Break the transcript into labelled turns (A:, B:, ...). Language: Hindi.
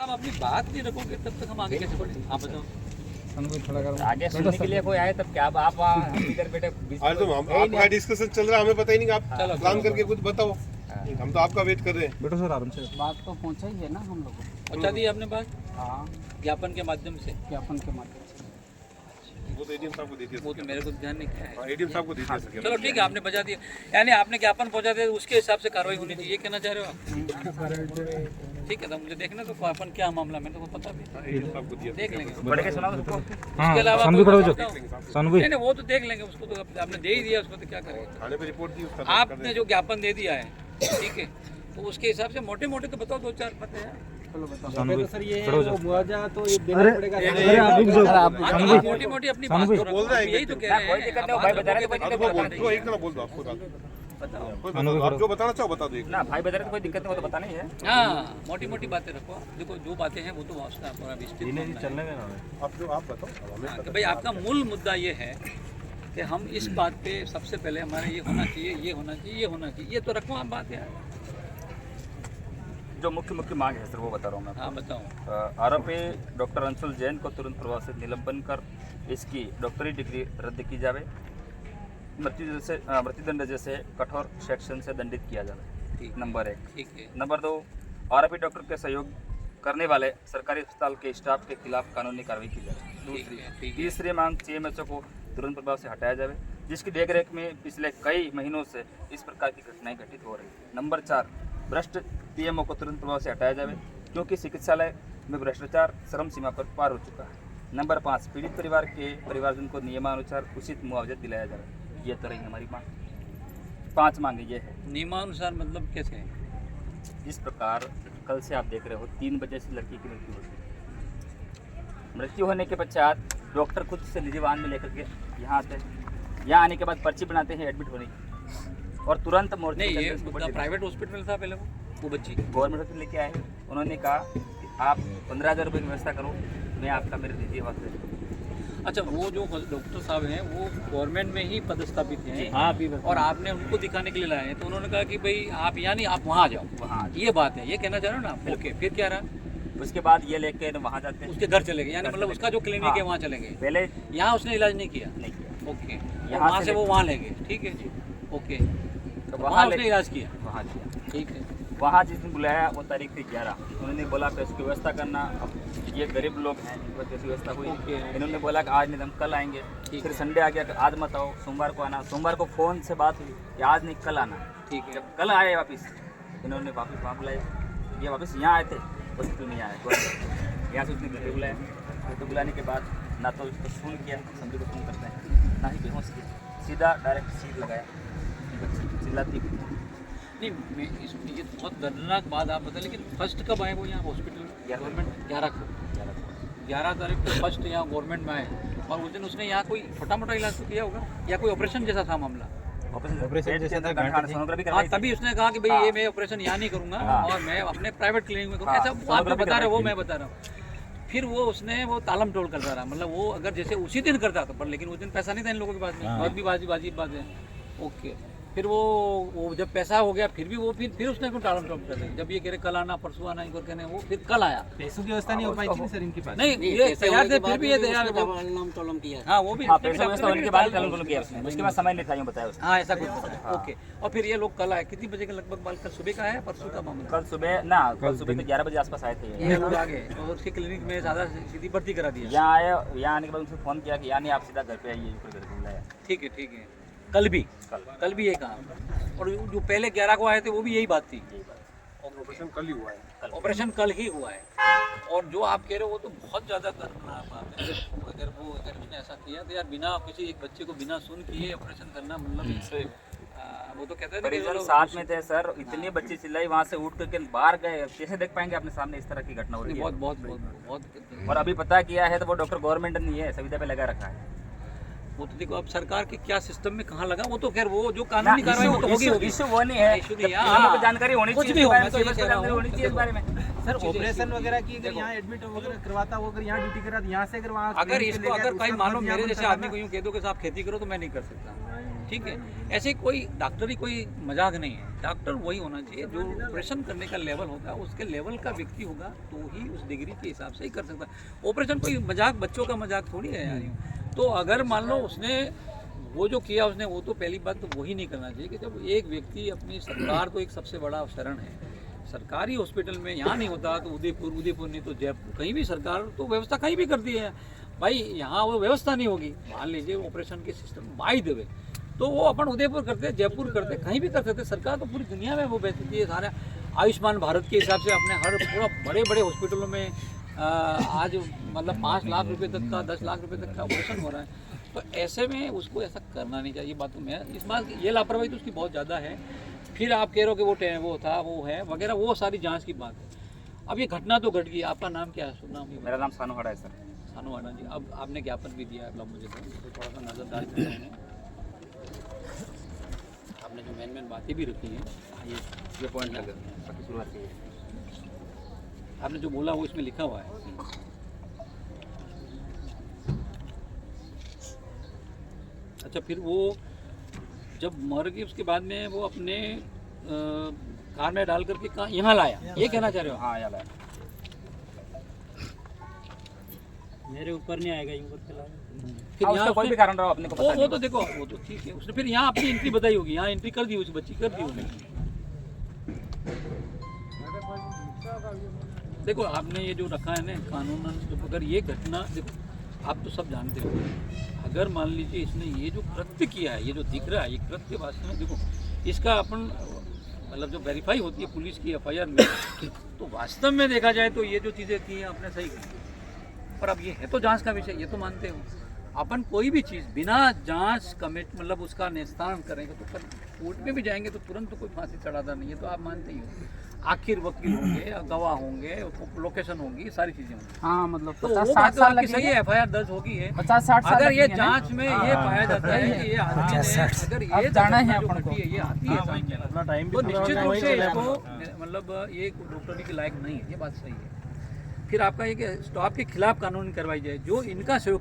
A: आप अपनी बात नहीं रखोगे तब तक हम आगे कैसे बढ़ेंगे? आप बताओ।
B: आगे सुनने के लिए कोई आए तब क्या आप हम इधर बैठे
C: आज तो आपका डिस्कशन चल रहा है, हमें पता ही नहीं कि आप
A: चलो,
C: प्लान करके कुछ बताओ। हम तो आपका वेट कर रहे हैं।
D: बैठो सर आराम से।
E: बात तो पहुंचा ही है ना हम लोगों को।
A: पहुंचा दी आपने बात
E: हाँ,
A: ज्ञापन के माध्यम से?
E: ज्ञापन के माध्यम से।
C: वो तो एडीएम साहब को दे दिया।
A: वो तो मेरे को ध्यान नहीं है।
C: एडीएम साहब को दे दिया सर।
A: चलो ठीक है, आपने बजा दिया, यानी आपने ज्ञापन पहुंचा दिया, उसके हिसाब से कार्रवाई होनी चाहिए, ये कहना चाह रहे हो आप? ठीक है, तो मुझे देखना तो अपन क्या मामला, मेरे को पता भी
C: एडीएम साहब को दिया।
A: देख लेंगे।
B: बढ़ के सुनाओ उसको।
A: उसके अलावा
D: सानवी खड़े हो जाओ।
A: नहीं
D: सानवी
A: नहीं, वो तो देख लेंगे, उसको तो आपने दे ही दिया, उसको तो क्या करेंगे।
C: थाने पे रिपोर्ट दी उसका।
A: आपने जो ज्ञापन दे दिया है, ठीक है, तो उसके हिसाब से मोटे मोटे तो बताओ, 2-4 पते हैं।
E: चलो बताओ।
D: सानवी खड़े हो जाओ।
E: मुआवजा तो ये देना पड़ेगा।
D: अरे आप रुक जाओ। सानवी
A: मोटी मोटी अपनी बात तो
C: बोल रहा है,
A: यही तो कह रहे
B: कोई दिक्कत नहीं, भाई बता रहे थे,
C: तो वो एक ना बोल दो आपको।
A: बताओ।
C: कोई बताओ, आप जो बताना चाहो बता दो एक।
B: ना भाई बता रहे तो कोई दिक्कत नहीं, वो तो पता नहीं है।
A: हाँ, मोटी मोटी बातें रखो। देखो जो बातें हैं वो तो वास्ता पूरा विस्तृत मामला है।
C: आप जो आप बताओ हमें।
A: हाँ, कि भाई आपका मूल मुद्दा ये है कि हम इस बात पे सबसे पहले हमारा ये होना चाहिए, ये होना चाहिए, ये होना चाहिए, ये तो रखो आप बात यार।
B: जो मुख्य मांग है सर वो बता रहा हूँ मैं।
A: हाँ बताओ।
B: आरोपी डॉक्टर अंशुल जैन को तुरंत प्रभाव से निलंबन कर इसकी डॉक्टरी डिग्री रद्द की जाए, मृत्युदंड जैसे कठोर सेक्शन से दंडित किया जाए।
A: ठीक
B: नंबर 1।
A: ठीक है।
B: नंबर 2, आरोपी डॉक्टर के सहयोग करने वाले सरकारी अस्पताल के स्टाफ के खिलाफ कानूनी कार्रवाई की जाए।
A: ठीक है, ठीक है।
B: तीसरी मांग सीएमएचओ को तुरंत प्रभाव से हटाया जाए, जिसकी देखरेख में पिछले कई महीनों से इस प्रकार की घटनाएं घटित हो रही हैं। नंबर 4, भ्रष्ट पीएमओ को तुरंत प्रभाव से हटाया जाए, क्योंकि चिकित्सालय में भ्रष्टाचार चरम सीमा पर पार हो चुका है। नंबर 5, पीड़ित परिवार के परिवारजन को नियमानुसार उचित मुआवजा दिलाया जाए। ये तो रही हमारी मांग। 5 मांगे ये है।
A: नियमानुसार मतलब कैसे है?
B: जिस प्रकार कल से आप देख रहे हो 3 बजे से लड़की की मृत्यु होती है। मृत्यु होने के पश्चात डॉक्टर खुद से निजी वाहन में लेकर के यहाँ आते हैं, यहाँ आने के बाद पर्ची बनाते हैं एडमिट होने की, और तुरंत मोर्चे
A: नहीं,
B: के
A: ये
B: अंदर उसको
A: मतलब प्राइवेट हॉस्पिटल में था पहले वो बच्ची।
B: गवर्नमेंट हॉस्पिटल लेके आए। उन्होंने कहा कि आप 15,000 रुपये की व्यवस्था करो, मैं आपका मेरे निजी आवास दे दूँ।
A: अच्छा, वो जो डॉक्टर साहब हैं वो गवर्नमेंट में ही पदस्थापित हैं।
E: हाँ भी
A: और आपने उनको दिखाने के लिए लाए हैं, तो उन्होंने कहा कि भाई आप यहाँ नहीं, आप वहाँ जाओ।
B: वहाँ
A: ये बात है, ये कहना चाह रहे हो ना आप? ओके, फिर क्या रहा?
B: उसके बाद ये लेके वहाँ जाते हैं,
A: उसके घर चले गए, यानी मतलब उसका जो क्लिनिक है वहाँ चले गए।
B: पहले
A: यहाँ उसने इलाज नहीं किया।
B: नहीं किया,
A: ओके,
B: यहाँ
A: वहाँ
B: से
A: से वो वहाँ ले गए। ठीक है, ओके,
B: तो
A: वहाँ
B: वहाँ
A: उसने इलाज किया।
B: वहाँ किया।
A: ठीक है।
B: वहाँ जिस दिन बुलाया वो तारीख थी 11। उन्होंने बोला पैसों की व्यवस्था करना, अब ये गरीब लोग हैं, इनकी वजह से व्यवस्था हुई।
A: ओके।
B: इन्होंने बोला कि आज नहीं, हम कल आएंगे।
A: ठीक
B: फिर
A: है।
B: संडे आ गया कि आज मत आओ, सोमवार को आना। सोमवार को फ़ोन से बात हुई कि आज नहीं कल आना।
A: ठीक है।
B: जब कल आए वापस, इन्होंने वापस वहाँ बुलाए। ये वापस यहाँ आए थे, हॉस्पिटल में आए। यहाँ से उसने घर पे बुलाया। घर पे बुलाने के बाद ना तो उसको फ़ोन किया, समझो को फ़ोन करते हैं, ना ही बेहोश किया, सीधा डायरेक्ट सीट लगाया। बच्ची चिल्लाती
A: नहीं, ये बहुत दर्दनाक बात आप बताएं, लेकिन फर्स्ट कब आए वो यहाँ हॉस्पिटल में? गवर्नमेंट 11 को, 11 तारीख को फर्स्ट यहाँ गवर्नमेंट में आए, और उस दिन उसने यहाँ कोई छोटा मोटा इलाज तो किया होगा, या कोई ऑपरेशन जैसा था मामला?
B: ऑपरेशन जैसे सोनोग्राफी
A: हाँ, तभी उसने कहा कि भाई ये मैं ऑपरेशन यहाँ नहीं करूँगा और मैं अपने प्राइवेट क्लिनिक में करूँगा। ऐसा आप जो बता रहे हो वो मैं बता रहा हूँ। फिर वो उसने वो तालम टोल करता रहा, मतलब वो अगर जैसे उसी दिन करता था, पर लेकिन उस दिन पैसा नहीं था इन लोगों के पास में, बहुत भी बाजी बात है। ओके, फिर वो जब पैसा हो गया फिर भी वो फिर उसने क्यों टालम टोल कर दिया? जब ये कह रहे कल आना परसों आना इनको कहने, वो फिर कल आया।
E: पैसों की व्यवस्था नहीं हो पाई थी सर इनके पास।
A: नहीं, ये तैयार थे, फिर भी ये तैयार थे।
E: टोलम किया।
A: हाँ, वो भी
B: पैसा व्यवस्था होने के बाद टालम किया उसने, उसके बाद समय नहीं था, यूँ बताया उसने।
A: हाँ, ऐसा कुछ बताया। ओके, और फिर ये लोग कल आए, कितनी बजे के लगभग? बाल कल सुबह का है, परसों का मामला?
B: कल सुबह ना, कल सुबह तो 11 बजे आसपास आए थे।
A: ये लोग आ गए और उसके क्लिनिक में ज़्यादा सीधी भर्ती करा दिया।
B: यहाँ आए, यहाँ आने के बाद उनसे फ़ोन किया कि यानी आप सीधा घर पे आइए, ऊपर घर पे बुलाया।
A: ठीक है, ठीक है। कल भी ये कहा, और जो पहले 11 को आए थे वो भी यही बात थी।
C: ऑपरेशन कल ही हुआ है।
A: ऑपरेशन कल ही हुआ है, और जो आप कह रहे हो वो तो बहुत ज़्यादा दर्दनाक बात है। अगर उसने ऐसा किया तो यार बिना किसी एक बच्चे को बिना सुन किए ऑपरेशन करना, मतलब इससे वो तो कहते हैं
B: परिजन साथ में थे सर, इतनी बच्ची चिल्लाई, वहाँ से उठ करके बाहर गए। कैसे देख पाएंगे अपने सामने इस तरह की घटना हो रही है?
A: बहुत।
B: और अभी पता किया है तो वो डॉक्टर गवर्नमेंट नहीं है, संविदा पे लगा रखा है।
A: वो तो देखो अब सरकार के क्या सिस्टम में कहाँ लगा, वो तो खैर वो जो कानूनी कार्रवाई वो तो होगी।
B: इशू वो नहीं है,
A: इशू नहीं है,
B: हमें को जानकारी होनी
A: कुछ
B: चाहिए,
A: भी हो, मैं तो ये
B: जानकारी
A: कह रहा हूँ।
B: होनी चाहिए इस बारे में।
E: सर ऑपरेशन वगैरह की अगर यहाँ एडमिट वगैरह करवाता हो, अगर यहाँ ड्यूटी करा यहाँ से अगर वहाँ
A: अगर इसको अगर कोई मालूम मेरे जैसे आदमी को यूँ कह दो कि साहब खेती करो, तो मैं नहीं कर सकता। ठीक है। ऐसे कोई डॉक्टरी कोई मजाक नहीं है, डॉक्टर वही होना चाहिए जो ऑपरेशन करने का लेवल होता है, उसके लेवल का व्यक्ति होगा तो ही उस डिग्री के हिसाब से ही कर सकता है। ऑपरेशन कोई मजाक, बच्चों का मजाक थोड़ी है यार यूं। तो अगर मान लो उसने वो जो किया उसने, वो तो पहली बात तो वही नहीं करना चाहिए कि जब एक व्यक्ति अपनी, सरकार तो एक सबसे बड़ा शरण है, सरकारी हॉस्पिटल में यहाँ नहीं होता तो उदयपुर नहीं तो जयपुर, कहीं भी सरकार तो व्यवस्था कहीं भी करती है भाई, यहाँ वो व्यवस्था नहीं होगी। मान लीजिए ऑपरेशन के सिस्टम बाय द वे तो वो अपन उदयपुर करते, जयपुर करते, कहीं भी कर सकते। सरकार तो पूरी दुनिया में वो बेचती है सारे आयुष्मान भारत के हिसाब से अपने हर पूरा बड़े बड़े हॉस्पिटलों में आज मतलब 5 लाख रुपए तक का, 10 लाख रुपए तक का ऑपरेशन हो रहा है। तो ऐसे में उसको ऐसा करना नहीं चाहिए। बात तो मैं इस बात, ये लापरवाही तो उसकी बहुत ज़्यादा है। फिर आप कह रहे हो कि वो था वो है वगैरह, वो सारी जांच की बात है। अब ये घटना तो घट गई। आपका नाम क्या है? सुना
B: मेरा नाम सानू हड़ा है सर।
A: सानू हड़ा जी, अब आपने ज्ञापन भी दिया है, मतलब मुझे तो थोड़ा सा नजरदार किया है। आपने जो मेन बातें भी रखी हैं,
B: ये पॉइंट लगा सबकी शुरुआत की है।
A: आपने जो बोला वो इसमें लिखा हुआ है। अच्छा, फिर वो जब मर गई उसके बाद में वो अपने कार में डाल करके कहाँ, यहाँ लाया, ये कहना चाह रहे हो?
B: हाँ, यहाँ लाया।
E: मेरे ऊपर नहीं आएगा यूं करके लाया।
A: फिर
B: हाँ,
A: यहाँ
B: उसका कोई भी कारण रहा अपने को पता
A: वो
B: नहीं।
A: तो देखो, वो तो ठीक है, उसने फिर यहाँ अपनी एंट्री बताई होगी, यहाँ एंट्री कर दी उस बच्ची, कर दी होगी। देखो आपने ये जो रखा है ना कानून, तो अगर ये घटना, देखो आप तो सब जानते हो, अगर मान लीजिए इसने ये जो कृत्य किया है, ये जो दिख रहा है, ये कृत्य वास्तव में देखो इसका अपन मतलब जो वेरीफाई होती है पुलिस की FIR में, तो वास्तव में देखा जाए तो ये जो चीज़ें थी आपने सही की। पर अब ये है तो जांच का विषय, ये तो मानते हो। अपन कोई भी चीज़ बिना जांच कमिट मतलब उसका निस्तारण करेंगे तो कल कोर्ट में भी जाएंगे तो तुरंत तो कोई फांसी चढ़ाता नहीं है, तो आप मानते ही हो। आखिर वकील होंगे, गवाह होंगे, लोकेशन होगी, सारी चीजें होंगी।
B: हाँ, मतलब
A: तो वो बात तो आपकी सही है, FIR दर्ज होगी है।
B: 50-60 साल
A: अगर ये जांच में ये पाया जाता है कि ये आदमी ने, अगर ये
B: जाना है
A: जो
B: अपन को,
A: घटी है, ये आती है सामने,
E: अपना टाइम भी
A: तो
E: पूरा
A: निश्चित
E: होगा,
A: रूप
E: वही
A: से
E: चले
A: इसको मतलब ये डॉक्टरी के लायक नहीं है, ये बात सही है। फिर आपका ये कि स्टॉप के खिलाफ कानून करवाई जाए जो इनका सहयोग